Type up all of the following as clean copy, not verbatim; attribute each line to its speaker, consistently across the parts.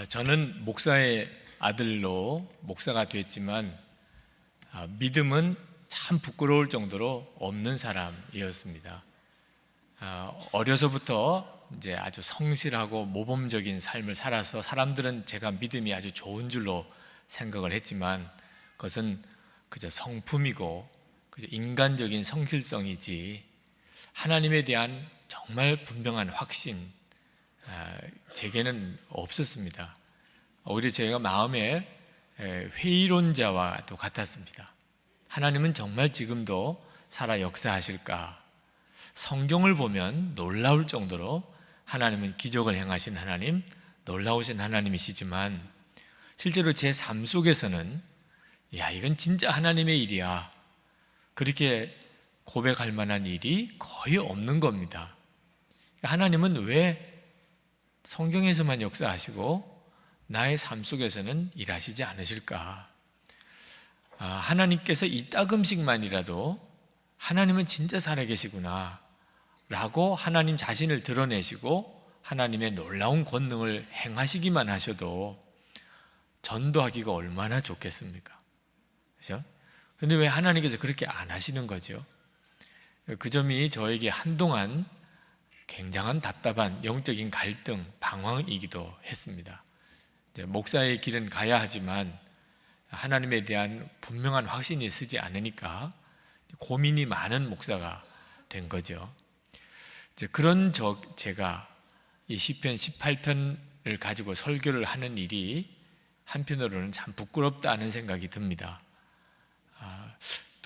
Speaker 1: 저는 목사의 아들로 목사가 됐지만 믿음은 참 부끄러울 정도로 없는 사람이었습니다. 어려서부터 이제 아주 성실하고 모범적인 삶을 살아서 사람들은 제가 믿음이 아주 좋은 줄로 생각을 했지만 그것은 그저 성품이고 그저 인간적인 성실성이지 하나님에 대한 정말 분명한 확신 제게는 없었습니다. 오히려 제가 마음에 회의론자와도 같았습니다. 하나님은 정말 지금도 살아 역사하실까? 성경을 보면 놀라울 정도로 하나님은 기적을 행하신 하나님, 놀라우신 하나님이시지만 실제로 제 삶 속에서는 이건 진짜 하나님의 일이야, 그렇게 고백할 만한 일이 거의 없는 겁니다. 하나님은 왜 성경에서만 역사하시고 나의 삶 속에서는 일하시지 않으실까? 하나님께서 이따금씩만이라도 하나님은 진짜 살아계시구나 라고 하나님 자신을 드러내시고 하나님의 놀라운 권능을 행하시기만 하셔도 전도하기가 얼마나 좋겠습니까? 그렇죠? 그런데 왜 하나님께서 그렇게 안 하시는 거죠? 그 점이 저에게 한동안 굉장한 답답한 영적인 갈등, 방황이기도 했습니다. 목사의 길은 가야 하지만 하나님에 대한 분명한 확신이 서지 않으니까 고민이 많은 목사가 된 거죠. 그런 제가 이 시편 18편을 가지고 설교를 하는 일이 한편으로는 참 부끄럽다는 생각이 듭니다.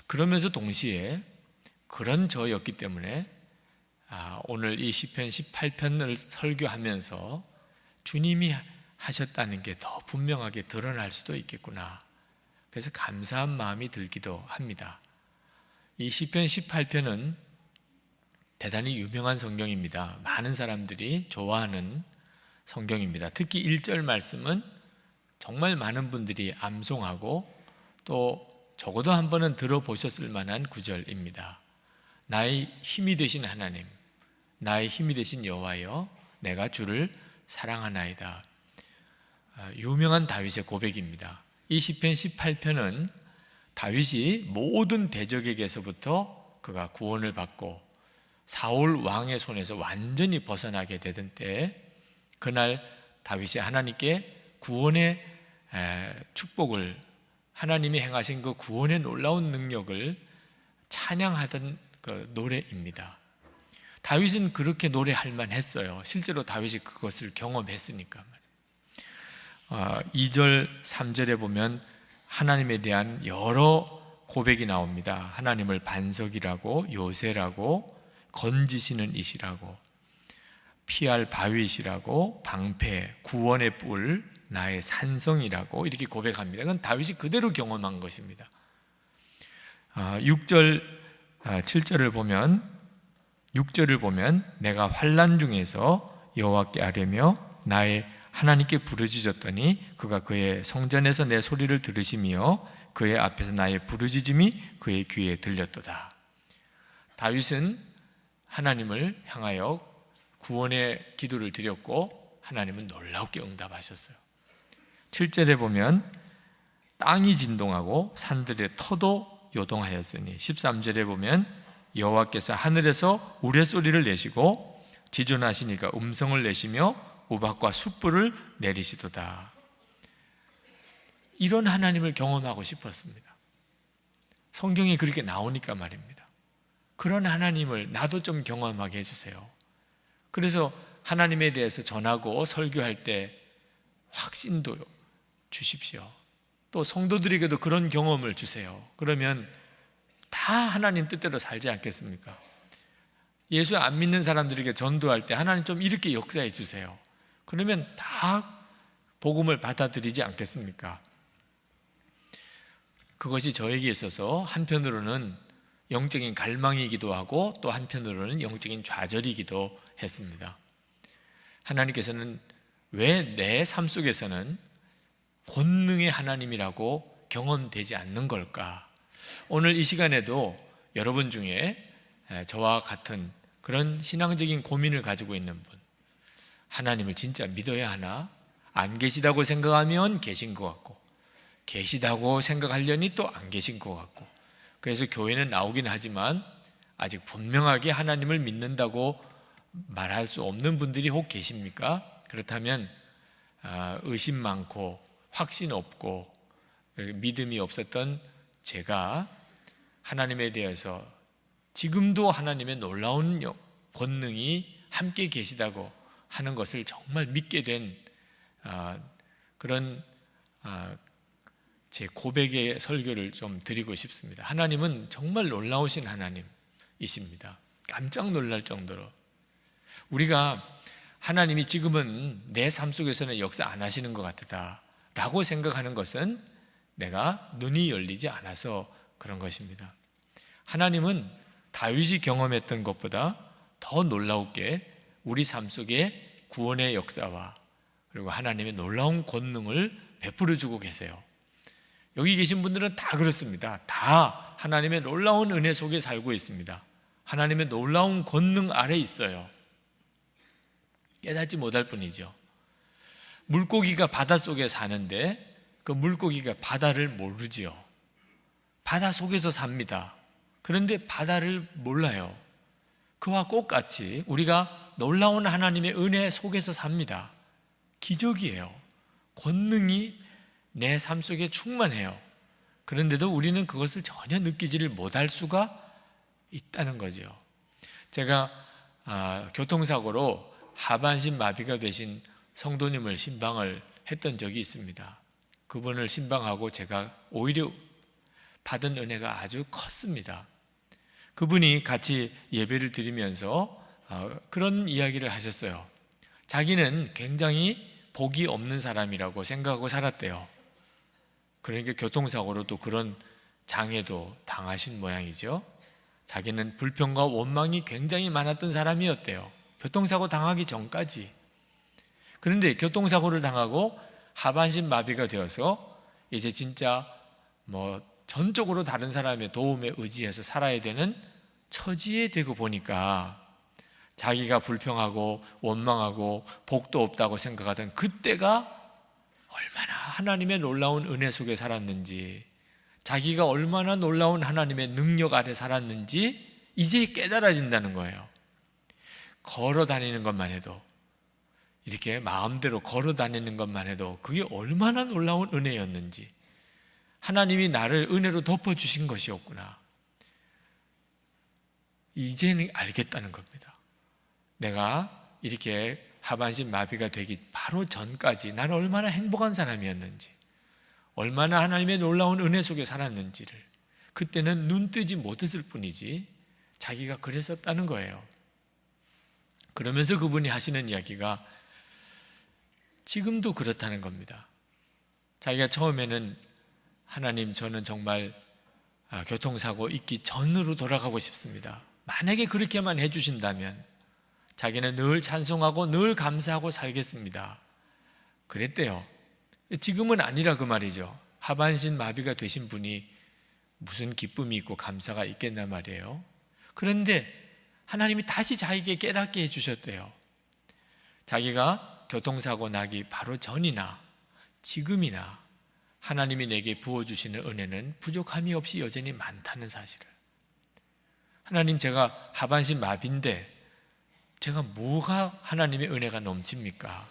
Speaker 1: 그러면서 동시에 그런 저였기 때문에 오늘 이 시편 18편을 설교하면서 주님이 하셨다는 게 더 분명하게 드러날 수도 있겠구나, 그래서 감사한 마음이 들기도 합니다. 이 시편 18편은 대단히 유명한 성경입니다. 많은 사람들이 좋아하는 성경입니다. 특히 1절 말씀은 정말 많은 분들이 암송하고 또 적어도 한 번은 들어보셨을 만한 구절입니다. 나의 힘이 되신 하나님, 나의 힘이 되신 여호와여, 내가 주를 사랑하나이다. 유명한 다윗의 고백입니다. 이 시편 18편은 다윗이 모든 대적에게서부터 그가 구원을 받고 사울 왕의 손에서 완전히 벗어나게 되던 때, 그날 다윗이 하나님께 구원의 축복을, 하나님이 행하신 그 구원의 놀라운 능력을 찬양하던 그 노래입니다. 다윗은 그렇게 노래할 만했어요. 실제로 다윗이 그것을 경험했으니까. 2절, 3절에 보면 하나님에 대한 여러 고백이 나옵니다. 하나님을 반석이라고, 요새라고, 건지시는 이시라고, 피할 바위시라고, 방패, 구원의 뿔, 나의 산성이라고 이렇게 고백합니다. 그건 다윗이 그대로 경험한 것입니다. 6절, 7절을 보면 6절을 보면 내가 환난 중에서 여호와께 아뢰며 나의 하나님께 부르짖었더니 그가 그의 성전에서 내 소리를 들으시며 그의 앞에서 나의 부르짖음이 그의 귀에 들렸도다. 다윗은 하나님을 향하여 구원의 기도를 드렸고 하나님은 놀랍게 응답하셨어요. 7절에 보면 땅이 진동하고 산들의 터도 요동하였으니, 13절에 보면 여호와께서 하늘에서 우레소리를 내시고 지존하시니까 음성을 내시며 우박과 숯불을 내리시도다. 이런 하나님을 경험하고 싶었습니다. 성경이 그렇게 나오니까 말입니다. 그런 하나님을 나도 좀 경험하게 해주세요. 그래서 하나님에 대해서 전하고 설교할 때 확신도 주십시오. 또 성도들에게도 그런 경험을 주세요. 그러면 다 하나님 뜻대로 살지 않겠습니까? 예수 안 믿는 사람들에게 전도할 때 하나님 좀 이렇게 역사해 주세요. 그러면 다 복음을 받아들이지 않겠습니까? 그것이 저에게 있어서 한편으로는 영적인 갈망이기도 하고 또 한편으로는 영적인 좌절이기도 했습니다. 하나님께서는 왜 내 삶 속에서는 권능의 하나님이라고 경험되지 않는 걸까? 오늘 이 시간에도 여러분 중에 저와 같은 그런 신앙적인 고민을 가지고 있는 분, 하나님을 진짜 믿어야 하나? 안 계시다고 생각하면 계신 것 같고, 계시다고 생각하려니 또 안 계신 것 같고, 그래서 교회는 나오긴 하지만 아직 분명하게 하나님을 믿는다고 말할 수 없는 분들이 혹 계십니까? 그렇다면 의심 많고 확신 없고 믿음이 없었던 제가 하나님에 대해서 지금도 하나님의 놀라운 권능이 함께 계시다고 하는 것을 정말 믿게 된 그런 제 고백의 설교를 좀 드리고 싶습니다. 하나님은 정말 놀라우신 하나님이십니다. 깜짝 놀랄 정도로. 우리가 하나님이 지금은 내 삶 속에서는 역사 안 하시는 것 같다 라고 생각하는 것은 내가 눈이 열리지 않아서 그런 것입니다. 하나님은 다윗이 경험했던 것보다 더 놀라우게 우리 삶 속에 구원의 역사와 그리고 하나님의 놀라운 권능을 베풀어 주고 계세요. 여기 계신 분들은 다 그렇습니다. 다 하나님의 놀라운 은혜 속에 살고 있습니다. 하나님의 놀라운 권능 아래 있어요. 깨닫지 못할 뿐이죠. 물고기가 바닷속에 사는데 그 물고기가 바다를 모르지요. 바다 속에서 삽니다. 그런데 바다를 몰라요. 그와 똑같이 우리가 놀라운 하나님의 은혜 속에서 삽니다. 기적이에요. 권능이 내 삶 속에 충만해요. 그런데도 우리는 그것을 전혀 느끼지를 못할 수가 있다는 거죠. 제가 교통사고로 하반신 마비가 되신 성도님을 신방을 했던 적이 있습니다. 그분을 신방하고 제가 오히려 받은 은혜가 아주 컸습니다. 그분이 같이 예배를 드리면서 그런 이야기를 하셨어요. 자기는 굉장히 복이 없는 사람이라고 생각하고 살았대요. 그러니까 교통사고로 또 그런 장애도 당하신 모양이죠. 자기는 불평과 원망이 굉장히 많았던 사람이었대요. 교통사고 당하기 전까지. 그런데 교통사고를 당하고 하반신 마비가 되어서 이제 진짜 전적으로 다른 사람의 도움에 의지해서 살아야 되는 처지에 되고 보니까 자기가 불평하고 원망하고 복도 없다고 생각하던 그때가 얼마나 하나님의 놀라운 은혜 속에 살았는지, 자기가 얼마나 놀라운 하나님의 능력 아래 살았는지 이제 깨달아진다는 거예요. 걸어 다니는 것만 해도, 이렇게 마음대로 걸어 다니는 것만 해도 그게 얼마나 놀라운 은혜였는지, 하나님이 나를 은혜로 덮어주신 것이었구나, 이제는 알겠다는 겁니다. 내가 이렇게 하반신 마비가 되기 바로 전까지 나는 얼마나 행복한 사람이었는지, 얼마나 하나님의 놀라운 은혜 속에 살았는지를 그때는 눈 뜨지 못했을 뿐이지 자기가 그랬었다는 거예요. 그러면서 그분이 하시는 이야기가 지금도 그렇다는 겁니다. 자기가 처음에는 하나님, 저는 정말 교통사고 있기 전으로 돌아가고 싶습니다. 만약에 그렇게만 해주신다면 자기는 늘 찬송하고 늘 감사하고 살겠습니다. 그랬대요. 지금은 아니라 그 말이죠. 하반신 마비가 되신 분이 무슨 기쁨이 있고 감사가 있겠나 말이에요. 그런데 하나님이 다시 자기에게 깨닫게 해주셨대요. 자기가 교통사고 나기 바로 전이나 지금이나 하나님이 내게 부어주시는 은혜는 부족함이 없이 여전히 많다는 사실을. 하나님, 제가 하반신 마비인데 제가 뭐가 하나님의 은혜가 넘칩니까?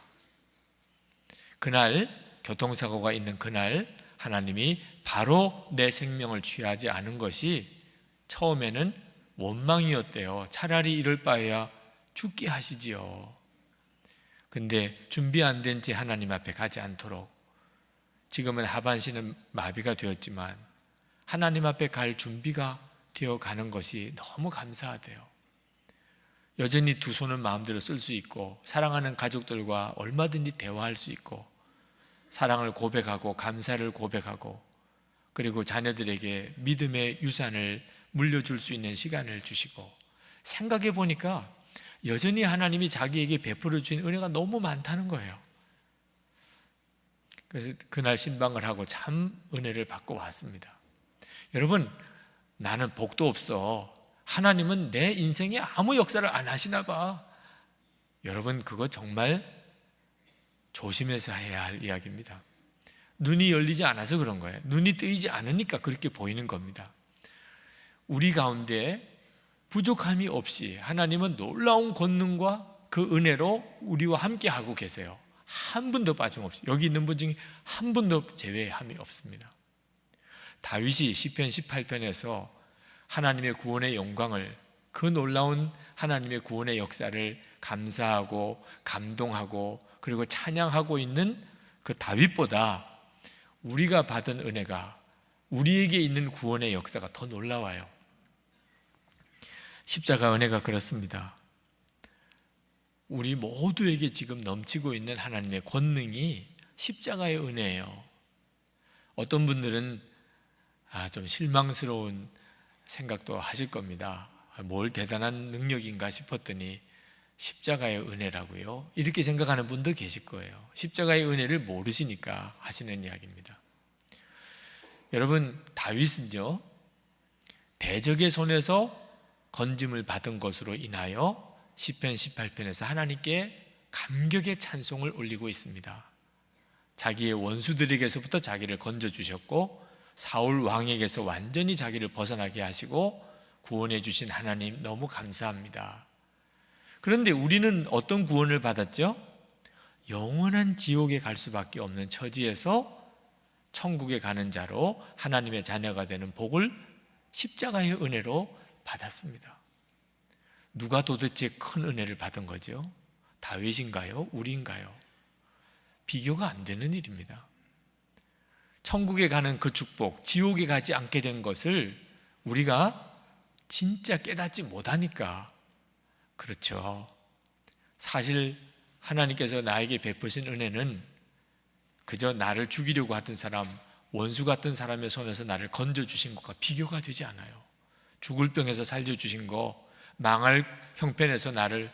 Speaker 1: 그날 교통사고가 있는 그날 하나님이 바로 내 생명을 취하지 않은 것이 처음에는 원망이었대요. 차라리 이럴 바에야 죽게 하시지요. 근데 준비 안 된 채 하나님 앞에 가지 않도록 지금은 하반신은 마비가 되었지만 하나님 앞에 갈 준비가 되어 가는 것이 너무 감사하대요. 여전히 두 손은 마음대로 쓸 수 있고 사랑하는 가족들과 얼마든지 대화할 수 있고 사랑을 고백하고 감사를 고백하고 그리고 자녀들에게 믿음의 유산을 물려줄 수 있는 시간을 주시고, 생각해 보니까 여전히 하나님이 자기에게 베풀어 주신 은혜가 너무 많다는 거예요. 그래서 그날 신방을 하고 참 은혜를 받고 왔습니다. 여러분, 나는 복도 없어, 하나님은 내 인생에 아무 역사를 안 하시나 봐. 여러분, 그거 정말 조심해서 해야 할 이야기입니다. 눈이 열리지 않아서 그런 거예요. 눈이 뜨이지 않으니까 그렇게 보이는 겁니다. 우리 가운데 부족함이 없이 하나님은 놀라운 권능과 그 은혜로 우리와 함께 하고 계세요. 한 분도 빠짐없이, 여기 있는 분 중에 한 분도 제외함이 없습니다. 다윗이 시편 18편에서 하나님의 구원의 영광을, 그 놀라운 하나님의 구원의 역사를 감사하고 감동하고 그리고 찬양하고 있는 그 다윗보다 우리가 받은 은혜가, 우리에게 있는 구원의 역사가 더 놀라워요. 십자가 은혜가 그렇습니다. 우리 모두에게 지금 넘치고 있는 하나님의 권능이 십자가의 은혜예요. 어떤 분들은 좀 실망스러운 생각도 하실 겁니다. 뭘 대단한 능력인가 싶었더니 십자가의 은혜라고요? 이렇게 생각하는 분도 계실 거예요. 십자가의 은혜를 모르시니까 하시는 이야기입니다. 여러분, 다윗은요, 대적의 손에서 건짐을 받은 것으로 인하여 시편 18편에서 하나님께 감격의 찬송을 올리고 있습니다. 자기의 원수들에게서부터 자기를 건져주셨고 사울 왕에게서 완전히 자기를 벗어나게 하시고 구원해 주신 하나님 너무 감사합니다. 그런데 우리는 어떤 구원을 받았죠? 영원한 지옥에 갈 수밖에 없는 처지에서 천국에 가는 자로 하나님의 자녀가 되는 복을 십자가의 은혜로 받았습니다. 누가 도대체 큰 은혜를 받은 거죠? 다윗인가요? 우리인가요? 비교가 안 되는 일입니다. 천국에 가는 그 축복, 지옥에 가지 않게 된 것을 우리가 진짜 깨닫지 못하니까 그렇죠. 사실 하나님께서 나에게 베푸신 은혜는 그저 나를 죽이려고 하던 사람, 원수 같은 사람의 손에서 나를 건져주신 것과 비교가 되지 않아요. 죽을 병에서 살려주신 거, 망할 형편에서 나를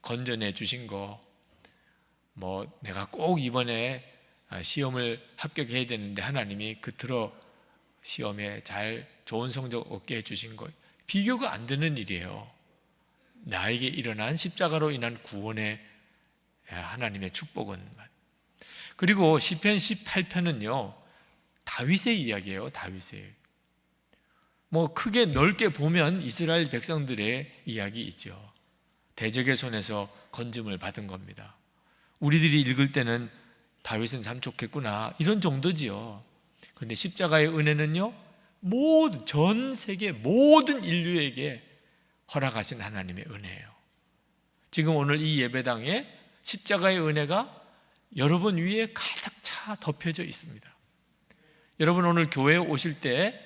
Speaker 1: 건져내 주신 거, 내가 꼭 이번에 시험을 합격해야 되는데 하나님이 그토록 시험에 잘 좋은 성적 얻게 해주신 거, 비교가 안 되는 일이에요. 나에게 일어난 십자가로 인한 구원의 하나님의 축복은. 그리고 시편 18편은요 다윗의 이야기예요. 다윗의 크게 넓게 보면 이스라엘 백성들의 이야기 있죠. 대적의 손에서 건짐을 받은 겁니다. 우리들이 읽을 때는 다윗은 참 좋겠구나 이런 정도지요. 그런데 십자가의 은혜는요 전 세계 모든 인류에게 허락하신 하나님의 은혜예요. 지금 오늘 이 예배당에 십자가의 은혜가 여러분 위에 가득 차 덮여져 있습니다. 여러분 오늘 교회에 오실 때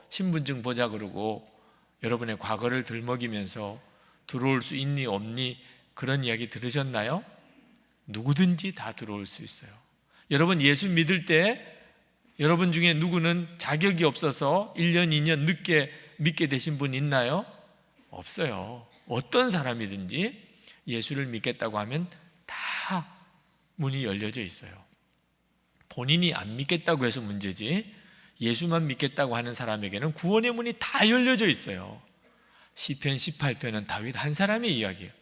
Speaker 1: 신분증 보자 그러고 여러분의 과거를 들먹이면서 들어올 수 있니 없니 그런 이야기 들으셨나요? 누구든지 다 들어올 수 있어요. 여러분 예수 믿을 때 여러분 중에 누구는 자격이 없어서 1년 2년 늦게 믿게 되신 분 있나요? 없어요. 어떤 사람이든지 예수를 믿겠다고 하면 다 문이 열려져 있어요. 본인이 안 믿겠다고 해서 문제지 예수만 믿겠다고 하는 사람에게는 구원의 문이 다 열려져 있어요. 시편 18편은 다윗 한 사람의 이야기예요.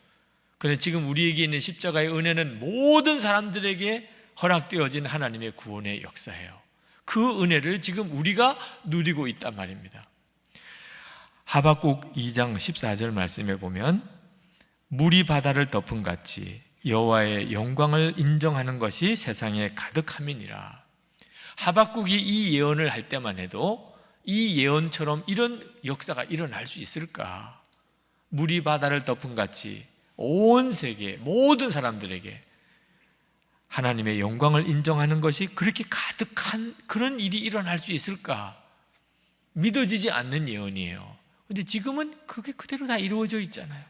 Speaker 1: 그런데 지금 우리에게 있는 십자가의 은혜는 모든 사람들에게 허락되어진 하나님의 구원의 역사예요. 그 은혜를 지금 우리가 누리고 있단 말입니다. 하박국 2장 14절 말씀에 보면 물이 바다를 덮은 같이 여호와의 영광을 인정하는 것이 세상에 가득함이니라. 하박국이 이 예언을 할 때만 해도 이 예언처럼 이런 역사가 일어날 수 있을까? 물이 바다를 덮은 같이 온 세계 모든 사람들에게 하나님의 영광을 인정하는 것이 그렇게 가득한 그런 일이 일어날 수 있을까? 믿어지지 않는 예언이에요. 그런데 지금은 그게 그대로 다 이루어져 있잖아요.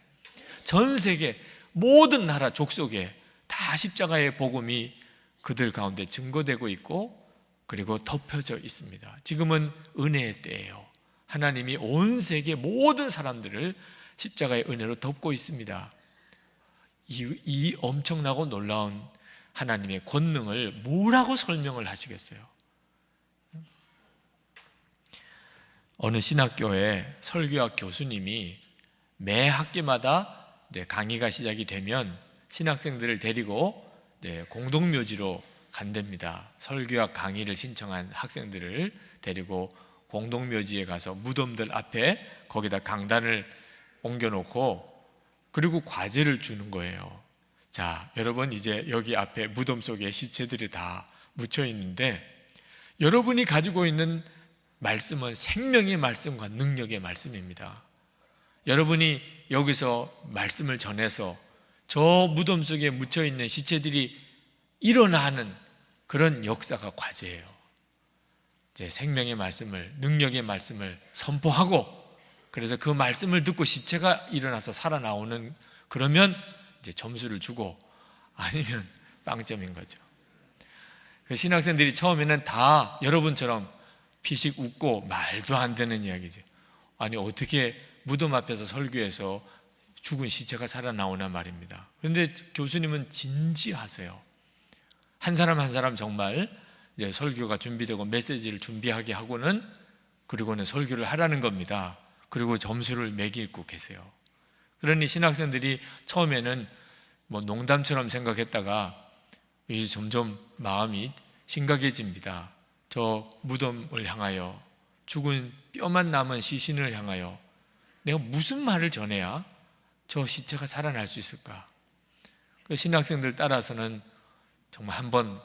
Speaker 1: 전 세계 모든 나라 족속에 다 십자가의 복음이 그들 가운데 증거되고 있고 그리고 덮여져 있습니다. 지금은 은혜의 때예요. 하나님이 온 세계 모든 사람들을 십자가의 은혜로 덮고 있습니다. 이 엄청나고 놀라운 하나님의 권능을 뭐라고 설명을 하시겠어요? 어느 신학교에 설교학 교수님이 매 학기마다 강의가 시작이 되면 신학생들을 데리고 공동묘지로 간답니다. 설교와 강의를 신청한 학생들을 데리고 공동묘지에 가서 무덤들 앞에 거기다 강단을 옮겨놓고 그리고 과제를 주는 거예요. 자, 여러분 이제 여기 앞에 무덤 속에 시체들이 다 묻혀 있는데 여러분이 가지고 있는 말씀은 생명의 말씀과 능력의 말씀입니다. 여러분이 여기서 말씀을 전해서 저 무덤 속에 묻혀 있는 시체들이 일어나는 그런 역사가 과제예요. 이제 생명의 말씀을, 능력의 말씀을 선포하고 그래서 그 말씀을 듣고 시체가 일어나서 살아나오는, 그러면 이제 점수를 주고 아니면 빵점인 거죠. 신학생들이 처음에는 다 여러분처럼 피식 웃고 말도 안 되는 이야기죠. 아니 어떻게 무덤 앞에서 설교해서 죽은 시체가 살아나오나 말입니다. 그런데 교수님은 진지하세요. 한 사람 한 사람 정말 이제 설교가 준비되고 메시지를 준비하게 하고는 그리고는 설교를 하라는 겁니다. 그리고 점수를 매기고 계세요. 그러니 신학생들이 처음에는 뭐 농담처럼 생각했다가 이제 점점 마음이 심각해집니다. 저 무덤을 향하여, 죽은 뼈만 남은 시신을 향하여 내가 무슨 말을 전해야 저 시체가 살아날 수 있을까? 신학생들 따라서는 정말 한번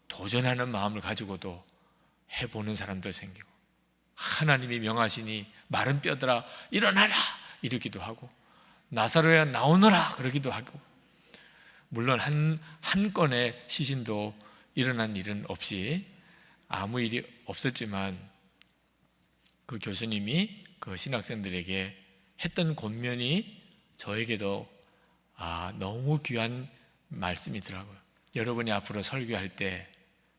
Speaker 1: 도전하는 마음을 가지고도 해보는 사람도 생기고, 하나님이 명하시니 마른 뼈들아 일어나라 이러기도 하고, 나사로야 나오너라 그러기도 하고, 물론 한 건의 시신도 일어난 일은 없이 아무 일이 없었지만 그 교수님이 그 신학생들에게 했던 권면이 저에게도 너무 귀한 말씀이더라고요. 여러분이 앞으로 설교할 때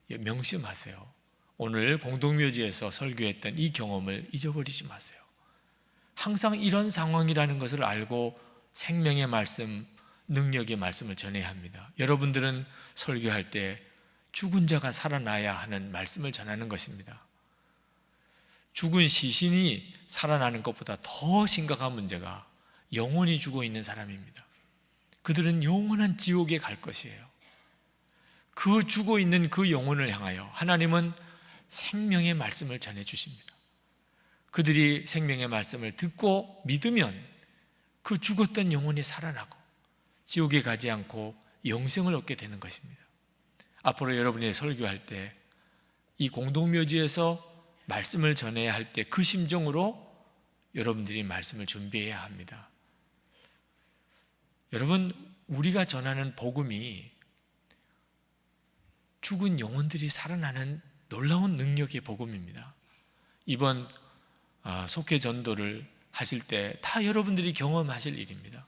Speaker 1: 명심하세요. 오늘 공동묘지에서 설교했던 이 경험을 잊어버리지 마세요. 항상 이런 상황이라는 것을 알고 생명의 말씀, 능력의 말씀을 전해야 합니다. 여러분들은 설교할 때 죽은 자가 살아나야 하는 말씀을 전하는 것입니다. 죽은 시신이 살아나는 것보다 더 심각한 문제가 영혼이 죽어 있는 사람입니다. 그들은 영원한 지옥에 갈 것이에요. 그 죽어 있는 그 영혼을 향하여 하나님은 생명의 말씀을 전해 주십니다. 그들이 생명의 말씀을 듣고 믿으면 그 죽었던 영혼이 살아나고 지옥에 가지 않고 영생을 얻게 되는 것입니다. 앞으로 여러분이 설교할 때 이 공동묘지에서 말씀을 전해야 할 때 그 심정으로 여러분들이 말씀을 준비해야 합니다. 여러분, 우리가 전하는 복음이 죽은 영혼들이 살아나는 놀라운 능력의 복음입니다. 이번 속회 전도를 하실 때 다 여러분들이 경험하실 일입니다.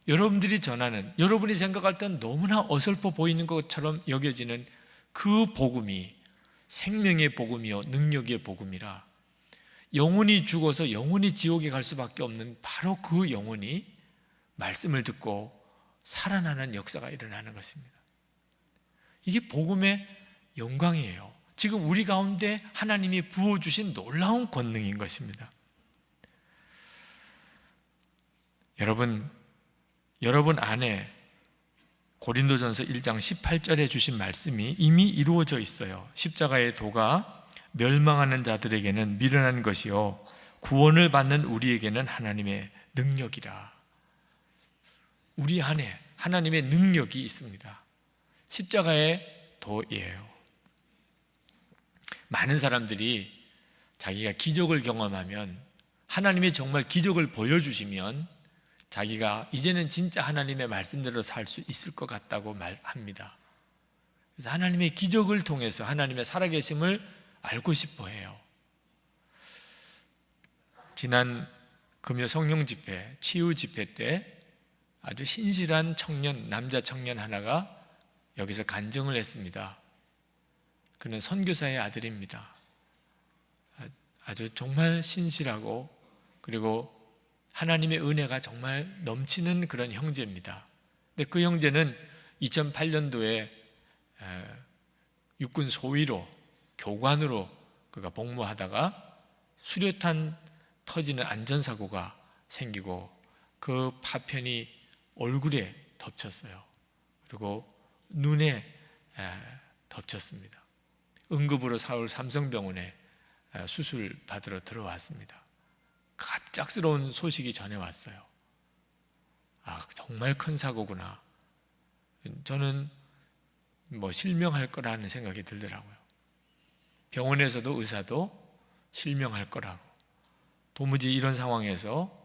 Speaker 1: 여러분들이 전하는, 여러분이 생각할 땐 너무나 어설퍼 보이는 것처럼 여겨지는 그 복음이 생명의 복음이요 능력의 복음이라, 영혼이 죽어서 영혼이 지옥에 갈 수밖에 없는 바로 그 영혼이 말씀을 듣고 살아나는 역사가 일어나는 것입니다. 이게 복음의 영광이에요. 지금 우리 가운데 하나님이 부어주신 놀라운 권능인 것입니다. 여러분 안에 고린도전서 1장 18절에 주신 말씀이 이미 이루어져 있어요. 십자가의 도가 멸망하는 자들에게는 미련한 것이요 구원을 받는 우리에게는 하나님의 능력이라. 우리 안에 하나님의 능력이 있습니다. 십자가의 도예요. 많은 사람들이 자기가 기적을 경험하면, 하나님이 정말 기적을 보여주시면 자기가 이제는 진짜 하나님의 말씀대로 살 수 있을 것 같다고 말합니다. 그래서 하나님의 기적을 통해서 하나님의 살아계심을 알고 싶어 해요. 지난 금요 성령 집회, 치유 집회 때 아주 신실한 청년, 남자 청년 하나가 여기서 간증을 했습니다. 그는 선교사의 아들입니다. 아주 정말 신실하고 그리고 하나님의 은혜가 정말 넘치는 그런 형제입니다. 근데 그 형제는 2008년도에 육군 소위로 교관으로 그가 복무하다가 수류탄 터지는 안전사고가 생기고 그 파편이 얼굴에 덮쳤어요. 그리고 눈에 덮쳤습니다. 응급으로 서울 삼성병원에 수술 받으러 들어왔습니다. 갑작스러운 소식이 전해왔어요. 정말 큰 사고구나. 저는 실명할 거라는 생각이 들더라고요. 병원에서도 의사도 실명할 거라고. 도무지 이런 상황에서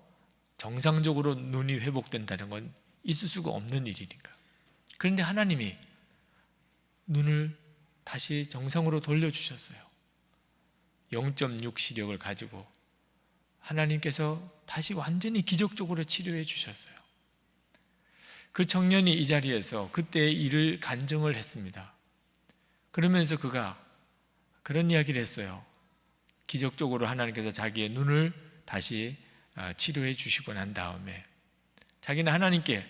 Speaker 1: 정상적으로 눈이 회복된다는 건 있을 수가 없는 일이니까. 그런데 하나님이 눈을 다시 정상으로 돌려주셨어요. 0.6 시력을 가지고 하나님께서 다시 완전히 기적적으로 치료해 주셨어요. 그 청년이 이 자리에서 그때의 일을 간증을 했습니다. 그러면서 그가 그런 이야기를 했어요. 기적적으로 하나님께서 자기의 눈을 다시 치료해 주시고 난 다음에 자기는 하나님께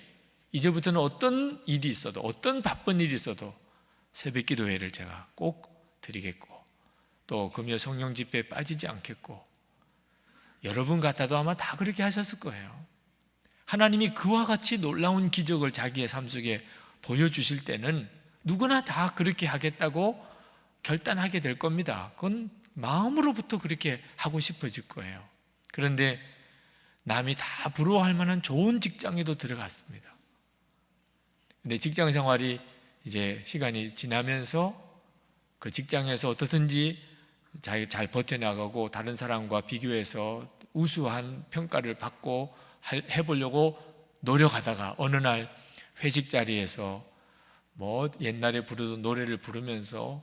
Speaker 1: 이제부터는 어떤 일이 있어도, 어떤 바쁜 일이 있어도 새벽 기도회를 제가 꼭 드리겠고, 또 금요 성령 집회에 빠지지 않겠고, 여러분 같아도 아마 다 그렇게 하셨을 거예요. 하나님이 그와 같이 놀라운 기적을 자기의 삶 속에 보여주실 때는 누구나 다 그렇게 하겠다고 결단하게 될 겁니다. 그건 마음으로부터 그렇게 하고 싶어질 거예요. 그런데 남이 다 부러워할 만한 좋은 직장에도 들어갔습니다. 근데 직장 생활이 이제 시간이 지나면서 그 직장에서 어떻든지 잘 버텨나가고 다른 사람과 비교해서 우수한 평가를 받고 해보려고 노력하다가 어느 날 회식 자리에서 옛날에 부르던 노래를 부르면서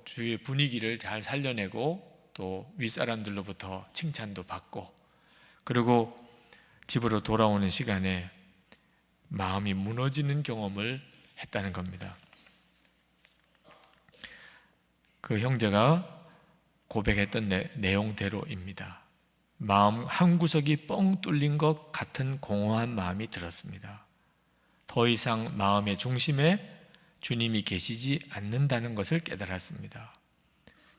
Speaker 1: 주위의 분위기를 잘 살려내고 또 윗사람들로부터 칭찬도 받고, 그리고 집으로 돌아오는 시간에 마음이 무너지는 경험을 했다는 겁니다. 그 형제가 고백했던 내용대로입니다. 마음 한구석이 뻥 뚫린 것 같은 공허한 마음이 들었습니다. 더 이상 마음의 중심에 주님이 계시지 않는다는 것을 깨달았습니다.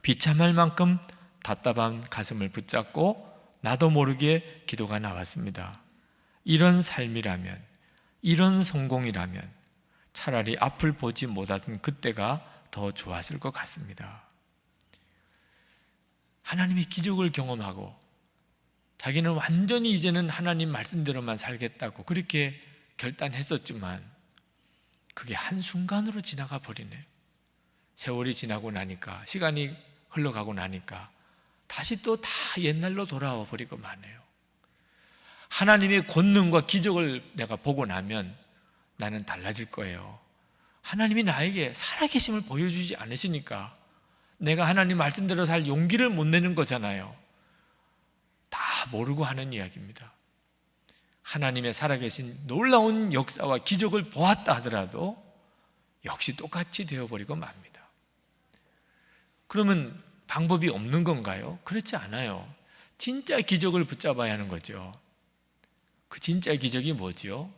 Speaker 1: 비참할 만큼 답답한 가슴을 붙잡고 나도 모르게 기도가 나왔습니다. 이런 삶이라면, 이런 성공이라면 차라리 앞을 보지 못하던 그때가 더 좋았을 것 같습니다. 하나님의 기적을 경험하고 자기는 완전히 이제는 하나님 말씀대로만 살겠다고 그렇게 결단했었지만 그게 한순간으로 지나가 버리네요. 세월이 지나고 나니까, 시간이 흘러가고 나니까 다시 또 다 옛날로 돌아와 버리고 마네요. 하나님의 권능과 기적을 내가 보고 나면 나는 달라질 거예요. 하나님이 나에게 살아계심을 보여주지 않으시니까 내가 하나님 말씀대로 살 용기를 못 내는 거잖아요. 다 모르고 하는 이야기입니다. 하나님의 살아계신 놀라운 역사와 기적을 보았다 하더라도 역시 똑같이 되어버리고 맙니다. 그러면 방법이 없는 건가요? 그렇지 않아요. 진짜 기적을 붙잡아야 하는 거죠. 그 진짜 기적이 뭐지요?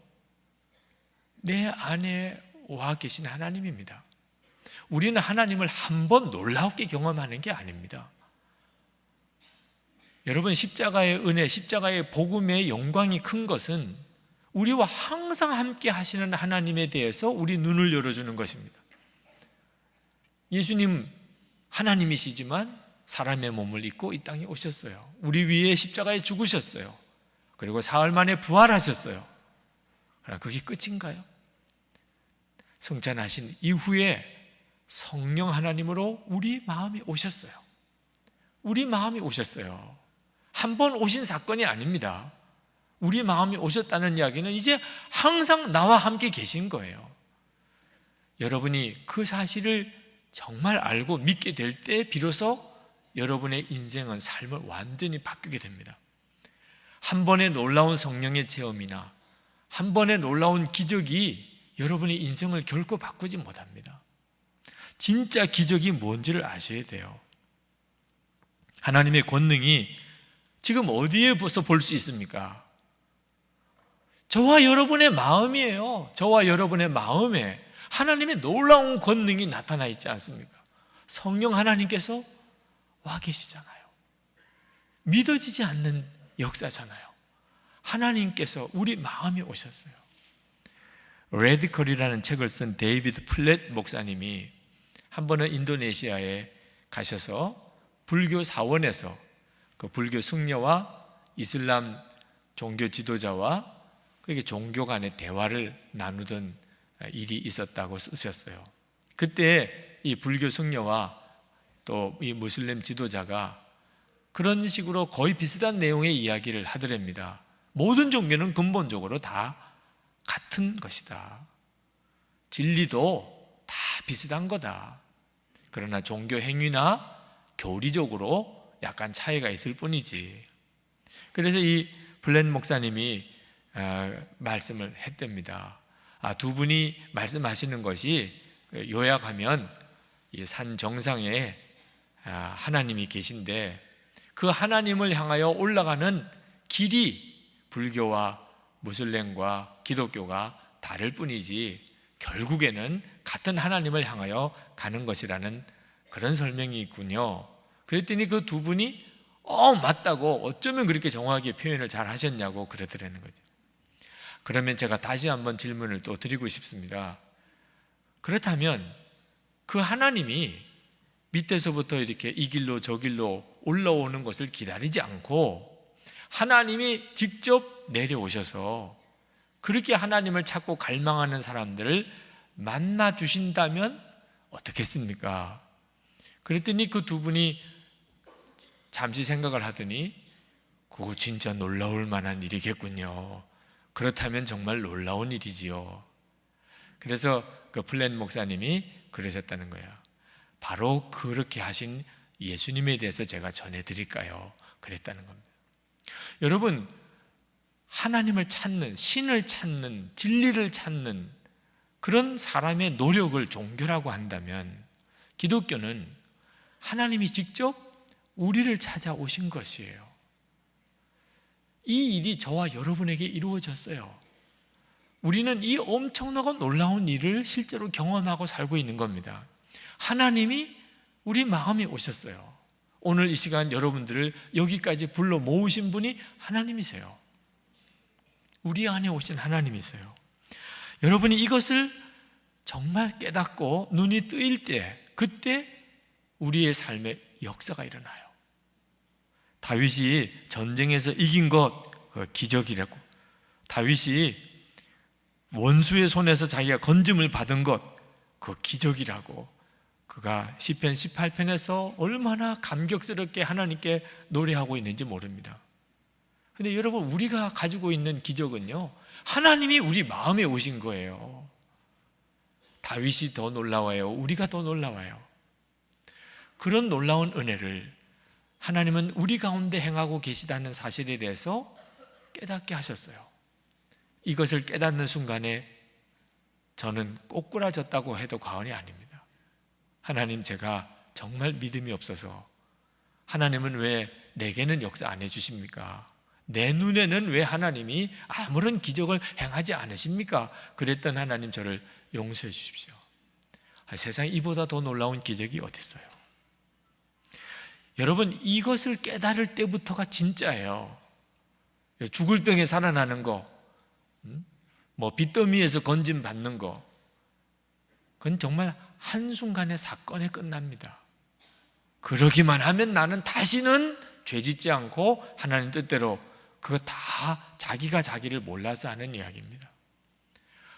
Speaker 1: 내 안에 와 계신 하나님입니다. 우리는 하나님을 한 번 놀랍게 경험하는 게 아닙니다. 여러분, 십자가의 은혜, 십자가의 복음의 영광이 큰 것은 우리와 항상 함께 하시는 하나님에 대해서 우리 눈을 열어주는 것입니다. 예수님 하나님이시지만 사람의 몸을 입고 이 땅에 오셨어요. 우리 위에 십자가에 죽으셨어요. 그리고 사흘 만에 부활하셨어요. 그러나 그게 끝인가요? 성찬하신 이후에 성령 하나님으로 우리 마음에 오셨어요. 우리 마음에 오셨어요. 한 번 오신 사건이 아닙니다. 우리 마음에 오셨다는 이야기는 이제 항상 나와 함께 계신 거예요. 여러분이 그 사실을 정말 알고 믿게 될 때 비로소 여러분의 인생은, 삶을 완전히 바뀌게 됩니다. 한 번의 놀라운 성령의 체험이나 한 번의 놀라운 기적이 여러분의 인생을 결코 바꾸지 못합니다. 진짜 기적이 뭔지를 아셔야 돼요. 하나님의 권능이 지금 어디에 벌써 볼 수 있습니까? 저와 여러분의 마음이에요. 저와 여러분의 마음에 하나님의 놀라운 권능이 나타나 있지 않습니까? 성령 하나님께서 와 계시잖아요. 믿어지지 않는 역사잖아요. 하나님께서 우리 마음에 오셨어요. 레디컬이라는 책을 쓴 데이비드 플랫 목사님이 한 번은 인도네시아에 가셔서 불교 사원에서 그 불교 승려와 이슬람 종교 지도자와 그렇게 종교 간의 대화를 나누던 일이 있었다고 쓰셨어요. 그때 이 불교 승려와 또 이 무슬림 지도자가 그런 식으로 거의 비슷한 내용의 이야기를 하더랍니다. 모든 종교는 근본적으로 다 같은 것이다. 진리도 다 비슷한 거다. 그러나 종교 행위나 교리적으로 약간 차이가 있을 뿐이지. 그래서 이 블렌 목사님이 말씀을 했답니다. 두 분이 말씀하시는 것이 요약하면 이 산 정상에 하나님이 계신데 그 하나님을 향하여 올라가는 길이 불교와 무슬림과 기독교가 다를 뿐이지 결국에는 같은 하나님을 향하여 가는 것이라는 그런 설명이 있군요. 그랬더니 그 두 분이 맞다고, 어쩌면 그렇게 정확하게 표현을 잘 하셨냐고 그러더라는 거죠. 그러면 제가 다시 한번 질문을 또 드리고 싶습니다. 그렇다면 그 하나님이 밑에서부터 이렇게 이 길로 저 길로 올라오는 것을 기다리지 않고 하나님이 직접 내려오셔서 그렇게 하나님을 찾고 갈망하는 사람들을 만나 주신다면 어떻겠습니까? 그랬더니 그 두 분이 잠시 생각을 하더니 그거 진짜 놀라울 만한 일이겠군요. 그렇다면 정말 놀라운 일이지요. 그래서 그 플랜 목사님이 그러셨다는 거예요. 바로 그렇게 하신 예수님에 대해서 제가 전해드릴까요? 그랬다는 겁니다. 여러분, 하나님을 찾는, 신을 찾는, 진리를 찾는 그런 사람의 노력을 종교라고 한다면 기독교는 하나님이 직접 우리를 찾아오신 것이에요. 이 일이 저와 여러분에게 이루어졌어요. 우리는 이 엄청나고 놀라운 일을 실제로 경험하고 살고 있는 겁니다. 하나님이 우리 마음에 오셨어요. 오늘 이 시간 여러분들을 여기까지 불러 모으신 분이 하나님이세요. 우리 안에 오신 하나님이세요. 여러분이 이것을 정말 깨닫고 눈이 뜨일 때, 그때 우리의 삶에 역사가 일어나요. 다윗이 전쟁에서 이긴 것, 그 기적이라고. 다윗이 원수의 손에서 자기가 건짐을 받은 것, 그 기적이라고. 그가 시편 18편에서 얼마나 감격스럽게 하나님께 노래하고 있는지 모릅니다. 근데 여러분, 우리가 가지고 있는 기적은요, 하나님이 우리 마음에 오신 거예요. 다윗이 더 놀라워요. 우리가 더 놀라워요. 그런 놀라운 은혜를 하나님은 우리 가운데 행하고 계시다는 사실에 대해서 깨닫게 하셨어요. 이것을 깨닫는 순간에 저는 꼬꾸라졌다고 해도 과언이 아닙니다. 하나님, 제가 정말 믿음이 없어서 하나님은 왜 내게는 역사 안 해주십니까? 내 눈에는 왜 하나님이 아무런 기적을 행하지 않으십니까? 그랬던 하나님, 저를 용서해 주십시오. 세상에 이보다 더 놀라운 기적이 어디 있어요? 여러분, 이것을 깨달을 때부터가 진짜예요. 죽을 병에 살아나는 거, 빚더미에서 건짐 받는 거, 그건 정말 한순간의 사건에 끝납니다. 그러기만 하면 나는 다시는 죄짓지 않고 하나님 뜻대로, 그거 다 자기가 자기를 몰라서 하는 이야기입니다.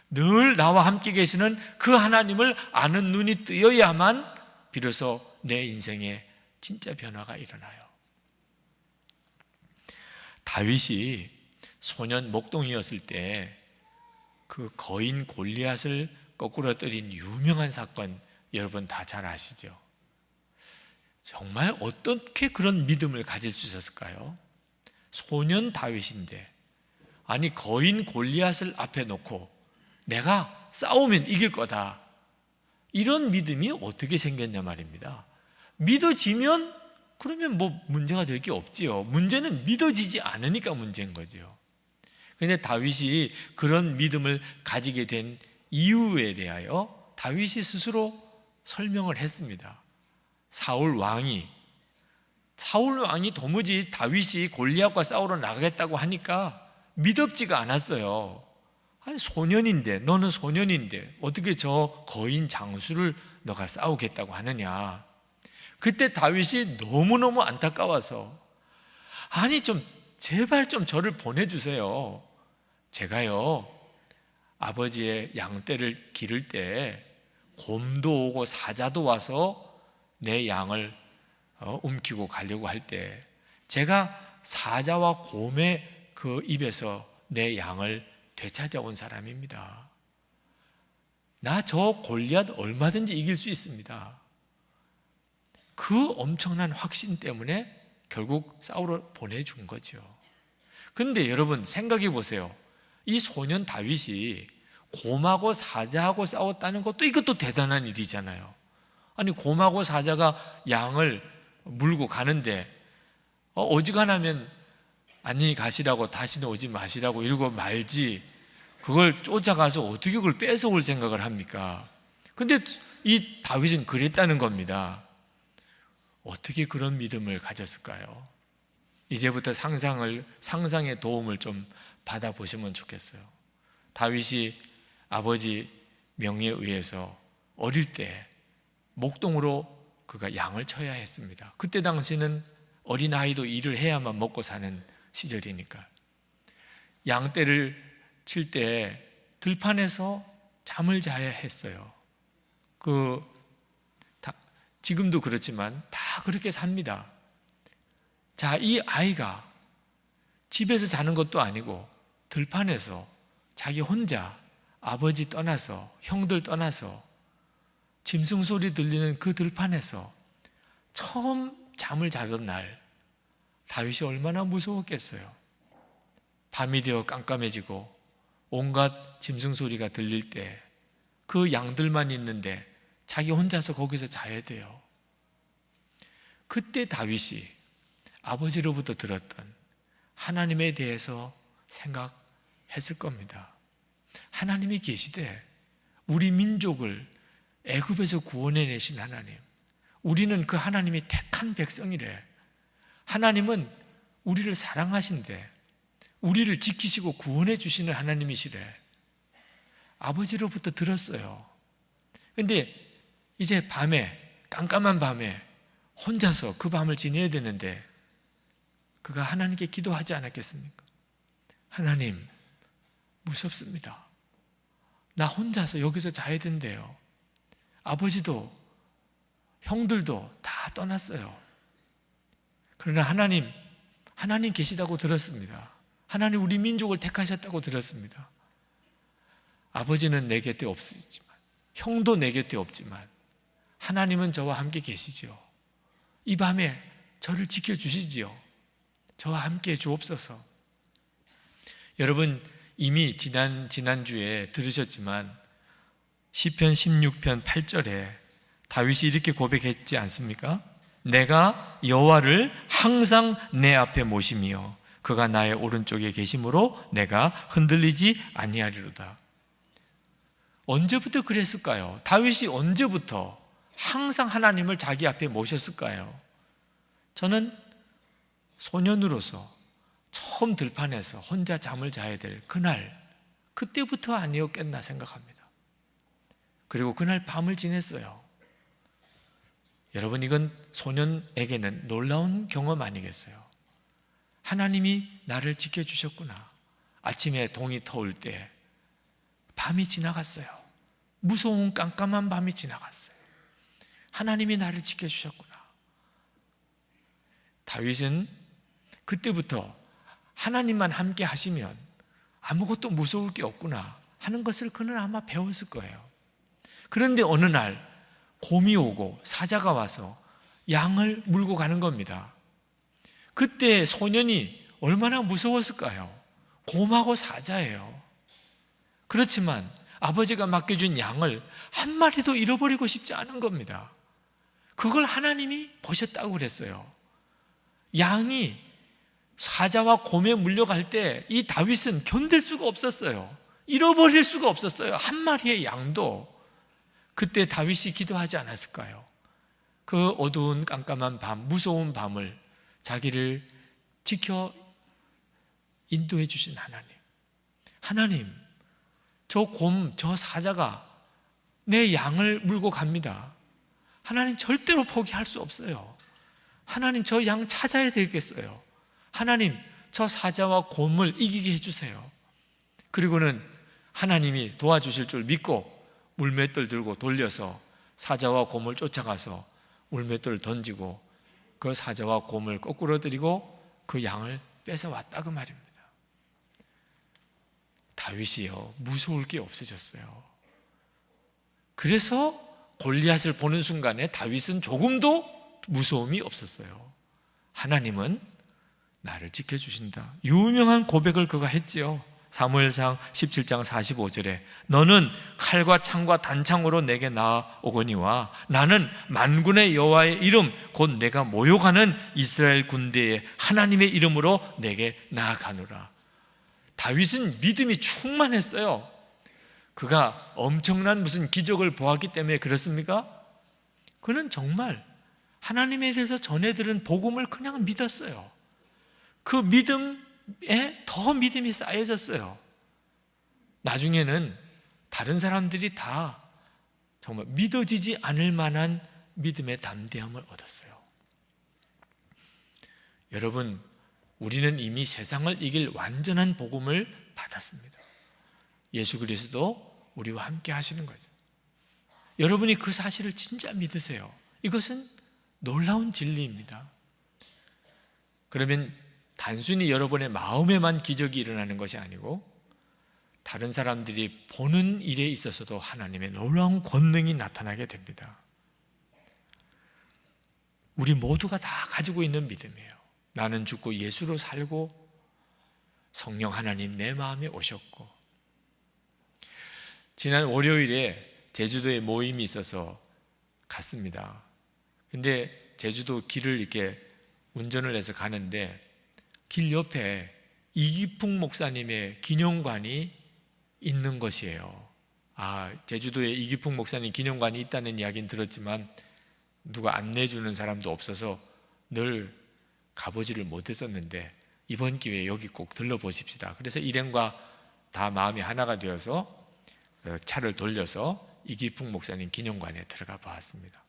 Speaker 1: 늘 나와 함께 계시는 그 하나님을 아는 눈이 뜨여야만 비로소 내 인생에 진짜 변화가 일어나요. 다윗이 소년 목동이었을 때 그 거인 골리앗을 거꾸로 때린 유명한 사건, 여러분 다 잘 아시죠? 정말 어떻게 그런 믿음을 가질 수 있었을까요? 소년 다윗인데, 아니 거인 골리앗을 앞에 놓고 내가 싸우면 이길 거다, 이런 믿음이 어떻게 생겼냐 말입니다. 믿어지면 그러면 문제가 될 게 없지요. 문제는 믿어지지 않으니까 문제인 거죠. 그런데 다윗이 그런 믿음을 가지게 된 이유에 대하여 다윗이 스스로 설명을 했습니다. 사울 왕이 도무지 다윗이 골리앗과 싸우러 나가겠다고 하니까 믿음지가 않았어요. 아니 소년인데, 너는 소년인데 어떻게 저 거인 장수를 너가 싸우겠다고 하느냐. 그때 다윗이 너무너무 안타까워서, 아니 좀 제발 좀 저를 보내주세요. 제가요 아버지의 양떼를 기를 때 곰도 오고 사자도 와서 내 양을 움키고 가려고 할 때 제가 사자와 곰의 그 입에서 내 양을 되찾아온 사람입니다. 나 저 골리앗 얼마든지 이길 수 있습니다. 그 엄청난 확신 때문에 결국 싸우러 보내준 거죠. 그런데 여러분 생각해 보세요. 이 소년 다윗이 곰하고 사자하고 싸웠다는 것도 이것도 대단한 일이잖아요. 아니 곰하고 사자가 양을 물고 가는데 어지간하면 안녕히 가시라고 다시는 오지 마시라고 이러고 말지, 그걸 쫓아가서 어떻게 그걸 뺏어올 생각을 합니까? 근데 이 다윗은 그랬다는 겁니다. 어떻게 그런 믿음을 가졌을까요? 이제부터 상상의 도움을 좀 받아보시면 좋겠어요. 다윗이 아버지 명령에 의해서 어릴 때 목동으로 그가 양을 쳐야 했습니다. 그때 당시는 어린아이도 일을 해야만 먹고 사는 시절이니까. 양떼를 칠 때 들판에서 잠을 자야 했어요. 지금도 그렇지만 다 그렇게 삽니다. 자, 이 아이가 집에서 자는 것도 아니고 들판에서 자기 혼자 아버지 떠나서 형들 떠나서 짐승 소리 들리는 그 들판에서 처음 잠을 자던 날 다윗이 얼마나 무서웠겠어요. 밤이 되어 깜깜해지고 온갖 짐승 소리가 들릴 때 그 양들만 있는데 자기 혼자서 거기서 자야 돼요. 그때 다윗이 아버지로부터 들었던 하나님에 대해서 생각했을 겁니다. 하나님이 계시되 우리 민족을 애굽에서 구원해내신 하나님, 우리는 그 하나님이 택한 백성이래. 하나님은 우리를 사랑하신대. 우리를 지키시고 구원해 주시는 하나님이시래. 아버지로부터 들었어요. 근데 이제 밤에, 깜깜한 밤에 혼자서 그 밤을 지내야 되는데 그가 하나님께 기도하지 않았겠습니까? 하나님, 무섭습니다. 나 혼자서 여기서 자야 된대요. 아버지도 형들도 다 떠났어요. 그러나 하나님 계시다고 들었습니다. 하나님 우리 민족을 택하셨다고 들었습니다. 아버지는 내 곁에 없으시지만, 형도 내 곁에 없지만 하나님은 저와 함께 계시죠. 이 밤에 저를 지켜주시지요. 저와 함께 주옵소서. 여러분 이미 지난주에 들으셨지만 시편 16편 8절에 다윗이 이렇게 고백했지 않습니까? 내가 여호와를 항상 내 앞에 모시며 그가 나의 오른쪽에 계심으로 내가 흔들리지 아니하리로다. 언제부터 그랬을까요? 다윗이 언제부터 항상 하나님을 자기 앞에 모셨을까요? 저는 소년으로서 처음 들판에서 혼자 잠을 자야 될 그날, 그때부터 아니었겠나 생각합니다. 그리고 그날 밤을 지냈어요. 여러분, 이건 소년에게는 놀라운 경험 아니겠어요? 하나님이 나를 지켜주셨구나. 아침에 동이 터올 때 밤이 지나갔어요. 무서운 깜깜한 밤이 지나갔어요. 하나님이 나를 지켜주셨구나. 다윗은 그때부터 하나님만 함께 하시면 아무것도 무서울 게 없구나 하는 것을 그는 아마 배웠을 거예요. 그런데 어느 날 곰이 오고 사자가 와서 양을 물고 가는 겁니다. 그때 소년이 얼마나 무서웠을까요? 곰하고 사자예요. 그렇지만 아버지가 맡겨준 양을 한 마리도 잃어버리고 싶지 않은 겁니다. 그걸 하나님이 보셨다고 그랬어요. 양이 사자와 곰에 물려갈 때 이 다윗은 견딜 수가 없었어요. 잃어버릴 수가 없었어요. 한 마리의 양도. 그때 다윗이 기도하지 않았을까요? 그 어두운 깜깜한 밤, 무서운 밤을 자기를 지켜 인도해 주신 하나님. 하나님, 저 곰, 저 사자가 내 양을 물고 갑니다. 하나님 절대로 포기할 수 없어요. 하나님 저 양 찾아야 되겠어요. 하나님 저 사자와 곰을 이기게 해주세요. 그리고는 하나님이 도와주실 줄 믿고 물맷돌 들고 돌려서 사자와 곰을 쫓아가서 물맷돌을 던지고 그 사자와 곰을 거꾸로 들이고 그 양을 뺏어왔다 그 말입니다. 다윗이요, 무서울 게 없어졌어요. 그래서 골리앗을 보는 순간에 다윗은 조금도 무서움이 없었어요. 하나님은 나를 지켜주신다. 유명한 고백을 그가 했지요. 사무엘상 17장 45절에 너는 칼과 창과 단창으로 내게 나아오거니와 나는 만군의 여호와의 이름 곧 내가 모욕하는 이스라엘 군대의 하나님의 이름으로 내게 나아가노라. 다윗은 믿음이 충만했어요. 그가 엄청난 무슨 기적을 보았기 때문에 그렇습니까? 그는 정말 하나님에 대해서 전해 들은 복음을 그냥 믿었어요. 그 믿음에 더 믿음이 쌓여졌어요. 나중에는 다른 사람들이 다 정말 믿어지지 않을 만한 믿음의 담대함을 얻었어요. 여러분, 우리는 이미 세상을 이길 완전한 복음을 받았습니다. 예수 그리스도 우리와 함께 하시는 거죠. 여러분이 그 사실을 진짜 믿으세요. 이것은 놀라운 진리입니다. 그러면 단순히 여러분의 마음에만 기적이 일어나는 것이 아니고 다른 사람들이 보는 일에 있어서도 하나님의 놀라운 권능이 나타나게 됩니다. 우리 모두가 다 가지고 있는 믿음이에요. 나는 죽고 예수로 살고 성령 하나님 내 마음에 오셨고, 지난 월요일에 제주도에 모임이 있어서 갔습니다. 근데 제주도 길을 이렇게 운전을 해서 가는데 길 옆에 이기풍 목사님의 기념관이 있는 것이에요. 제주도에 이기풍 목사님 기념관이 있다는 이야기는 들었지만 누가 안내해주는 사람도 없어서 늘 가보지를 못했었는데 이번 기회에 여기 꼭 들러보십시다. 그래서 일행과 다 마음이 하나가 되어서 차를 돌려서 이기풍 목사님 기념관에 들어가 보았습니다.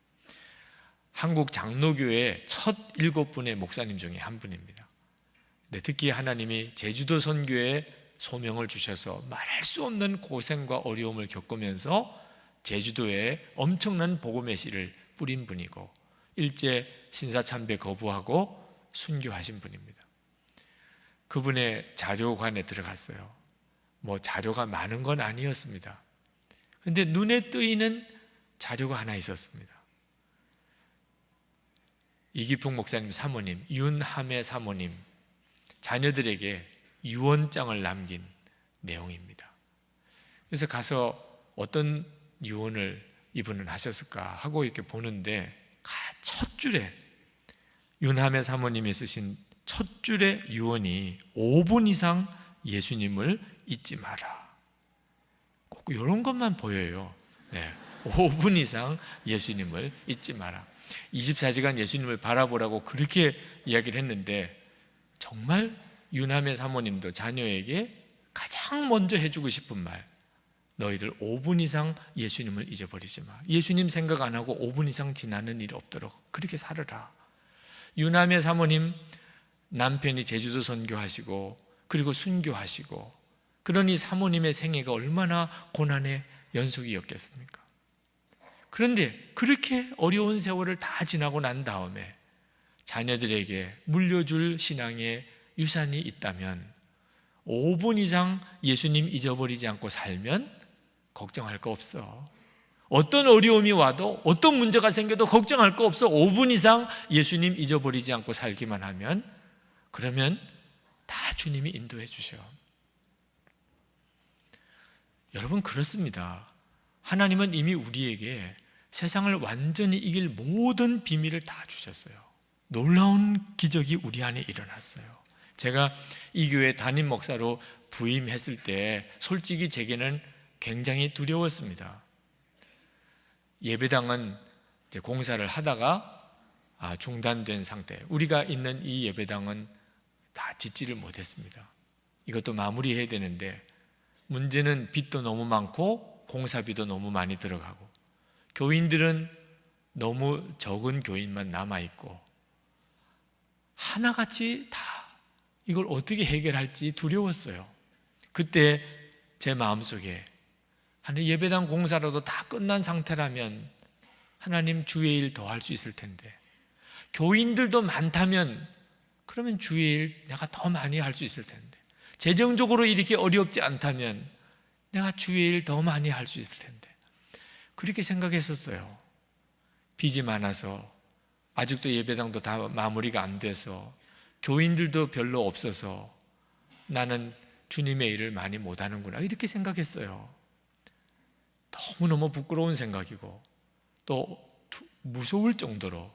Speaker 1: 한국 장로교회 첫 7분의 목사님 중에 한 분입니다. 특히 하나님이 제주도 선교에 소명을 주셔서 말할 수 없는 고생과 어려움을 겪으면서 제주도에 엄청난 복음의 씨를 뿌린 분이고 일제 신사참배 거부하고 순교하신 분입니다. 그분의 자료관에 들어갔어요. 자료가 많은 건 아니었습니다. 그런데 눈에 띄는 자료가 하나 있었습니다. 이기풍 목사님 사모님, 윤함의 사모님 자녀들에게 유언장을 남긴 내용입니다. 그래서 가서 어떤 유언을 이분은 하셨을까 하고 이렇게 보는데 첫 줄에 윤함의 사모님이 쓰신 첫 줄의 유언이 5분 이상 예수님을 잊지 마라. 꼭 이런 것만 보여요. 5분 이상 예수님을 잊지 마라. 24시간 예수님을 바라보라고 그렇게 이야기를 했는데 정말 유남의 사모님도 자녀에게 가장 먼저 해주고 싶은 말, 너희들 5분 이상 예수님을 잊어버리지 마. 예수님 생각 안 하고 5분 이상 지나는 일이 없도록 그렇게 살아라. 유남의 사모님 남편이 제주도 선교하시고 그리고 순교하시고 그러니 사모님의 생애가 얼마나 고난의 연속이었겠습니까? 그런데 그렇게 어려운 세월을 다 지나고 난 다음에 자녀들에게 물려줄 신앙의 유산이 있다면 5분 이상 예수님 잊어버리지 않고 살면 걱정할 거 없어. 어떤 어려움이 와도 어떤 문제가 생겨도 걱정할 거 없어. 5분 이상 예수님 잊어버리지 않고 살기만 하면 그러면 다 주님이 인도해 주셔. 여러분 그렇습니다. 하나님은 이미 우리에게 세상을 완전히 이길 모든 비밀을 다 주셨어요. 놀라운 기적이 우리 안에 일어났어요. 제가 이 교회 담임 목사로 부임했을 때 솔직히 제게는 굉장히 두려웠습니다. 예배당은 이제 공사를 하다가 중단된 상태. 우리가 있는 이 예배당은 다 짓지를 못했습니다. 이것도 마무리해야 되는데 문제는 빚도 너무 많고 공사비도 너무 많이 들어가고 교인들은 너무 적은 교인만 남아있고 하나같이 다 이걸 어떻게 해결할지 두려웠어요. 그때 제 마음속에 예배당 공사라도 다 끝난 상태라면 하나님 주의 일 더 할 수 있을 텐데, 교인들도 많다면 그러면 주의 일 내가 더 많이 할 수 있을 텐데, 재정적으로 이렇게 어렵지 않다면 내가 주의 일 더 많이 할 수 있을 텐데, 그렇게 생각했었어요. 빚이 많아서 아직도 예배당도 다 마무리가 안 돼서 교인들도 별로 없어서 나는 주님의 일을 많이 못하는구나, 이렇게 생각했어요. 너무너무 부끄러운 생각이고 또 무서울 정도로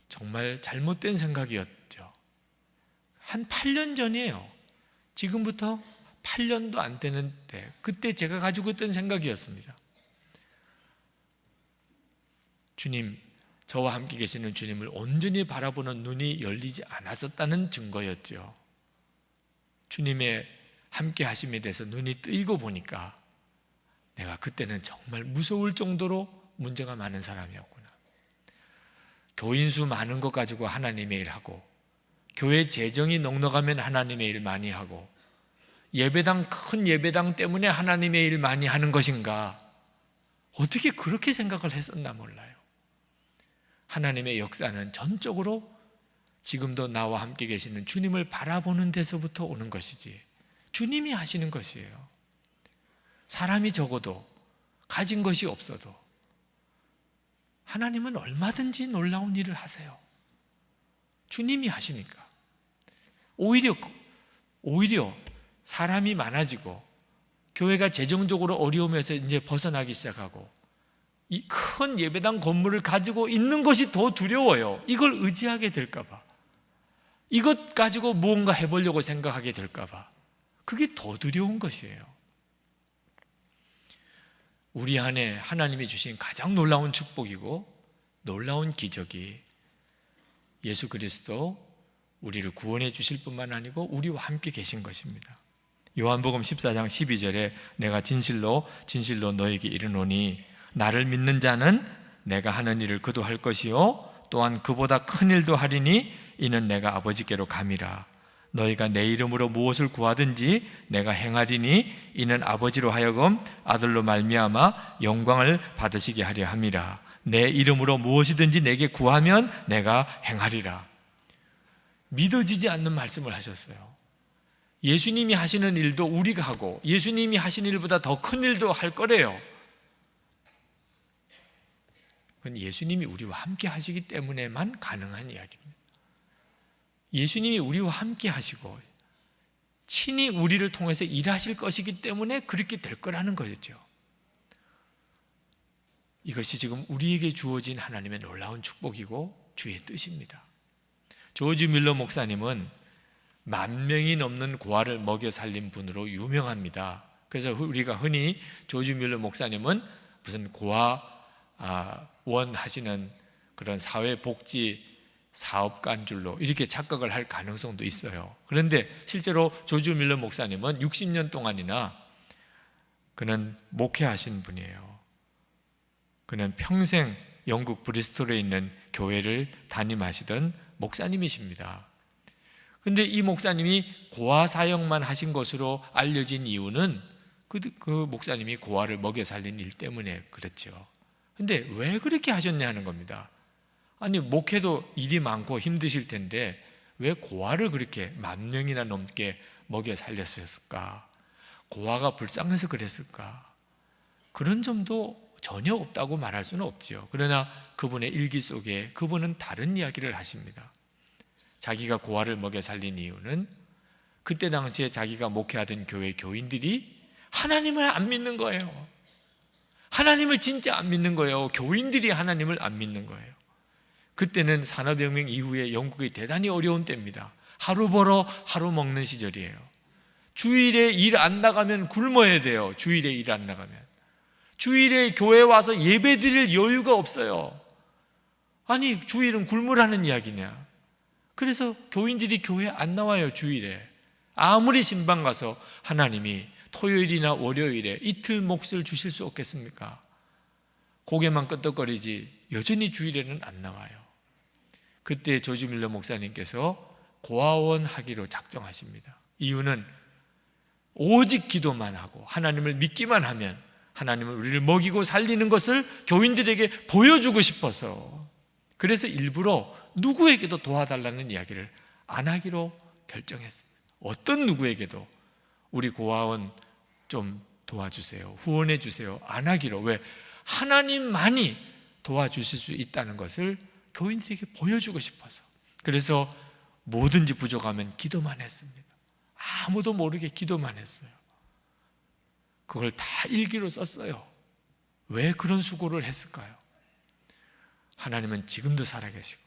Speaker 1: 정말 잘못된 생각이었죠. 한 8년 전이에요. 지금부터 8년도 안 되는데 그때 제가 가지고 있던 생각이었습니다. 주님, 저와 함께 계시는 주님을 온전히 바라보는 눈이 열리지 않았었다는 증거였죠. 주님의 함께 하심에 대해서 눈이 뜨이고 보니까 내가 그때는 정말 무서울 정도로 문제가 많은 사람이었구나. 교인 수 많은 것 가지고 하나님의 일 하고, 교회 재정이 넉넉하면 하나님의 일 많이 하고, 예배당, 큰 예배당 때문에 하나님의 일 많이 하는 것인가, 어떻게 그렇게 생각을 했었나 몰라요. 하나님의 역사는 전적으로 지금도 나와 함께 계시는 주님을 바라보는 데서부터 오는 것이지 주님이 하시는 것이에요. 사람이 적어도, 가진 것이 없어도 하나님은 얼마든지 놀라운 일을 하세요. 주님이 하시니까. 오히려 사람이 많아지고 교회가 재정적으로 어려움에서 이제 벗어나기 시작하고 이 큰 예배당 건물을 가지고 있는 것이 더 두려워요. 이걸 의지하게 될까 봐, 이것 가지고 무언가 해보려고 생각하게 될까 봐, 그게 더 두려운 것이에요. 우리 안에 하나님이 주신 가장 놀라운 축복이고 놀라운 기적이 예수 그리스도 우리를 구원해 주실 뿐만 아니고 우리와 함께 계신 것입니다. 요한복음 14장 12절에 내가 진실로 너에게 이르노니 나를 믿는 자는 내가 하는 일을 그도 할 것이요 또한 그보다 큰 일도 하리니 이는 내가 아버지께로 감이라. 너희가 내 이름으로 무엇을 구하든지 내가 행하리니 이는 아버지로 하여금 아들로 말미암아 영광을 받으시게 하려 함이라. 내 이름으로 무엇이든지 내게 구하면 내가 행하리라. 믿어지지 않는 말씀을 하셨어요. 예수님이 하시는 일도 우리가 하고 예수님이 하신 일보다 더 큰 일도 할 거래요. 그건 예수님이 우리와 함께 하시기 때문에만 가능한 이야기입니다. 예수님이 우리와 함께 하시고 친히 우리를 통해서 일하실 것이기 때문에 그렇게 될 거라는 거죠. 이것이 지금 우리에게 주어진 하나님의 놀라운 축복이고 주의 뜻입니다. 조지 밀러 목사님은 10,000명이 넘는 고아를 먹여 살린 분으로 유명합니다. 그래서 우리가 흔히 조지 밀러 목사님은 무슨 고아원 하시는 그런 사회복지 사업가인 줄로 이렇게 착각을 할 가능성도 있어요. 그런데 실제로 조지 밀러 목사님은 60년 동안이나 그는 목회하신 분이에요. 그는 평생 영국 브리스톨에 있는 교회를 담임하시던 목사님이십니다. 그런데 이 목사님이 고아 사역만 하신 것으로 알려진 이유는 그 목사님이 고아를 먹여 살린 일 때문에 그렇죠. 그런데 왜 그렇게 하셨냐 하는 겁니다. 아니 목회도 일이 많고 힘드실 텐데 왜 고아를 그렇게 10,000명이나 넘게 먹여 살렸을까? 고아가 불쌍해서 그랬을까? 그런 점도 전혀 없다고 말할 수는 없지요. 그러나 그분의 일기 속에 그분은 다른 이야기를 하십니다. 자기가 고아를 먹여 살린 이유는 그때 당시에 자기가 목회하던 교회 교인들이 하나님을 안 믿는 거예요. 하나님을 진짜 안 믿는 거예요. 교인들이 하나님을 안 믿는 거예요. 그때는 산업혁명 이후에 영국이 대단히 어려운 때입니다. 하루 벌어 하루 먹는 시절이에요. 주일에 일 안 나가면 굶어야 돼요. 주일에 일 안 나가면. 주일에 교회 와서 예배 드릴 여유가 없어요. 아니 주일은 굶으라는 이야기냐. 그래서 교인들이 교회 안 나와요. 주일에. 아무리 신방 가서 하나님이 토요일이나 월요일에 이틀 몫을 주실 수 없겠습니까? 고개만 끄덕거리지 여전히 주일에는 안 나와요. 그때 조지 밀러 목사님께서 고아원 하기로 작정하십니다. 이유는 오직 기도만 하고 하나님을 믿기만 하면 하나님은 우리를 먹이고 살리는 것을 교인들에게 보여주고 싶어서, 그래서 일부러 누구에게도 도와달라는 이야기를 안 하기로 결정했습니다. 어떤 누구에게도 우리 고아원 좀 도와주세요, 후원해 주세요 안 하기로. 왜? 하나님만이 도와주실 수 있다는 것을 교인들에게 보여주고 싶어서. 그래서 뭐든지 부족하면 기도만 했습니다. 아무도 모르게 기도만 했어요. 그걸 다 일기로 썼어요. 왜 그런 수고를 했을까요? 하나님은 지금도 살아계시고,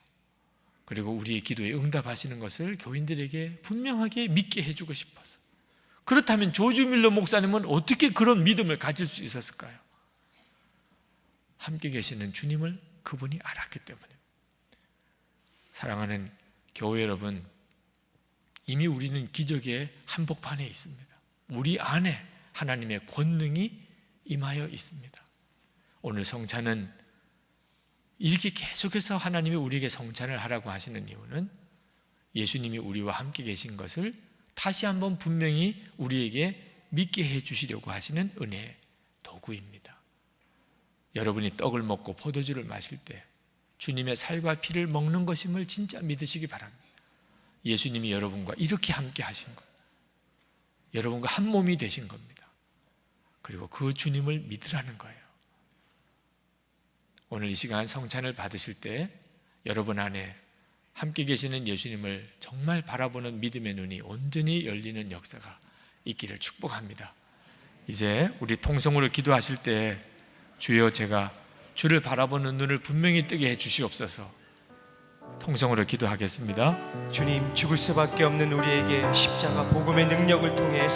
Speaker 1: 그리고 우리의 기도에 응답하시는 것을 교인들에게 분명하게 믿게 해주고 싶어서. 그렇다면 조지 밀러 목사님은 어떻게 그런 믿음을 가질 수 있었을까요? 함께 계시는 주님을 그분이 알았기 때문에. 사랑하는 교회 여러분, 이미 우리는 기적의 한복판에 있습니다. 우리 안에 하나님의 권능이 임하여 있습니다. 오늘 성찬은 이렇게 계속해서 하나님이 우리에게 성찬을 하라고 하시는 이유는 예수님이 우리와 함께 계신 것을 다시 한번 분명히 우리에게 믿게 해 주시려고 하시는 은혜의 도구입니다. 여러분이 떡을 먹고 포도주를 마실 때 주님의 살과 피를 먹는 것임을 진짜 믿으시기 바랍니다. 예수님이 여러분과 이렇게 함께 하신 것, 여러분과 한 몸이 되신 겁니다. 그리고 그 주님을 믿으라는 거예요. 오늘 이 시간 성찬을 받으실 때 여러분 안에 함께 계시는 예수님을 정말 바라보는 믿음의 눈이 온전히 열리는 역사가 있기를 축복합니다. 이제 우리 통성으로 기도하실 때 주여 제가 주를 바라보는 눈을 분명히 뜨게 해 주시옵소서. 통성으로 기도하겠습니다.
Speaker 2: 주님, 죽을 수밖에 없는 우리에게 십자가 복음의 능력을 통해